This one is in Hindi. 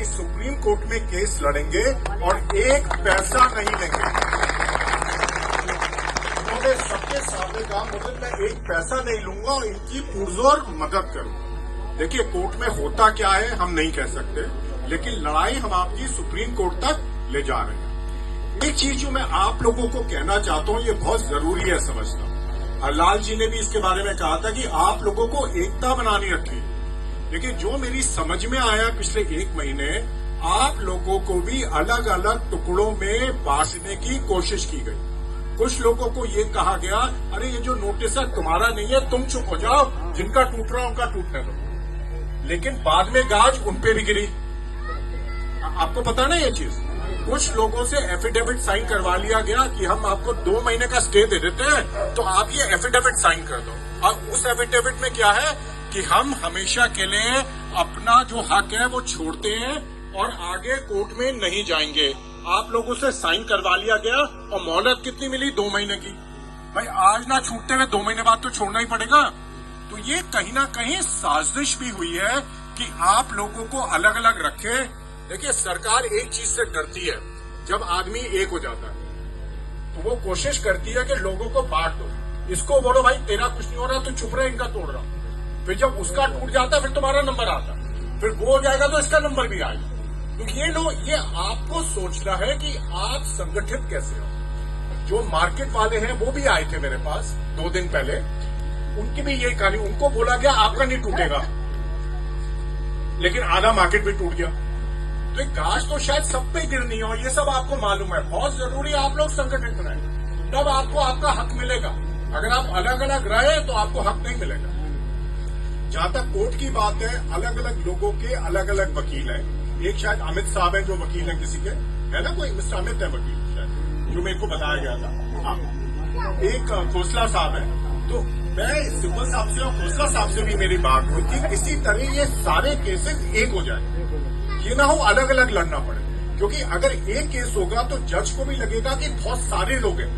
कि सुप्रीम कोर्ट में केस लड़ेंगे और एक पैसा नहीं लेंगे। उन्होंने सबके सामने कहा मुझे मैं एक पैसा नहीं लूंगा और इनकी पुरजोर मदद करूंगा। देखिए कोर्ट में होता क्या है हम नहीं कह सकते, लेकिन लड़ाई हम आपकी सुप्रीम कोर्ट तक ले जा रहे हैं। एक चीज जो मैं आप लोगों को कहना चाहता हूं, ये बहुत जरूरी है समझना। लाल जी ने भी इसके बारे में कहा था कि आप लोगों को एकता बनानी रखी। लेकिन जो मेरी समझ में आया पिछले एक महीने, आप लोगों को भी अलग अलग टुकड़ों में बांटने की कोशिश की गई। कुछ लोगों को ये कहा गया अरे ये जो नोटिस है तुम्हारा नहीं है, तुम चुप हो जाओ, जिनका टूट रहा उनका टूटने दो। लेकिन बाद में गाज उन पे भी गिरी। आपको पता ना ये चीज, कुछ लोगों से एफिडेविट साइन करवा लिया गया कि हम आपको 2 महीने का स्टे दे देते हैं, तो आप ये एफिडेविट साइन कर दो। और उस एफिडेविट में क्या है कि हम हमेशा के लिए अपना जो हक है वो छोड़ते हैं और आगे कोर्ट में नहीं जाएंगे। आप लोगों से साइन करवा लिया गया और मोहलत कितनी मिली? 2 महीने की। भाई आज ना छूटते हुए 2 महीने बाद तो छोड़ना ही पड़ेगा। तो ये कहीं ना कहीं साजिश भी हुई है कि आप लोगों को अलग अलग रखे। देखिए सरकार एक चीज से डरती है, जब आदमी एक हो जाता है तो वो कोशिश करती है कि लोगों को बांट दो। इसको बोलो भाई तेरा कुछ नहीं हो रहा, तू चुप रहे, इनका तोड़ रहा। फिर जब उसका टूट जाता है फिर तुम्हारा नंबर आता है, फिर वो हो जाएगा तो इसका नंबर भी आएगा। तो ये आपको सोचना है कि आप संगठित कैसे हो। जो मार्केट वाले हैं वो भी आए थे मेरे पास 2 दिन पहले, उनकी भी यही कहानी। उनको बोला गया आपका नहीं टूटेगा, लेकिन आधा मार्केट भी टूट गया। तो गाज तो शायद सब पे गिरनी हो, ये सब आपको मालूम है। बहुत जरूरी है आप लोग संगठित रहें, तब आपको आपका हक मिलेगा। अगर आप अलग अलग रहे तो आपको हक नहीं मिलेगा। जहां तक कोर्ट की बात है, अलग अलग लोगों के अलग अलग वकील हैं। एक शायद अमित साहब है जो वकील है किसी के, है ना, कोई मिस्टर अमित है वकील शायद, जो मेरे को बताया गया था। हाँ, एक खोसला साहब है। तो मैं सिब्बल साहब से और खोसला साहब से भी मेरी बात हुई कि किसी तरह ये सारे केसेस एक हो जाए, ये ना हो अलग अलग लड़ना पड़े। क्योंकि अगर एक केस होगा तो जज को भी लगेगा कि बहुत सारे लोग हैं,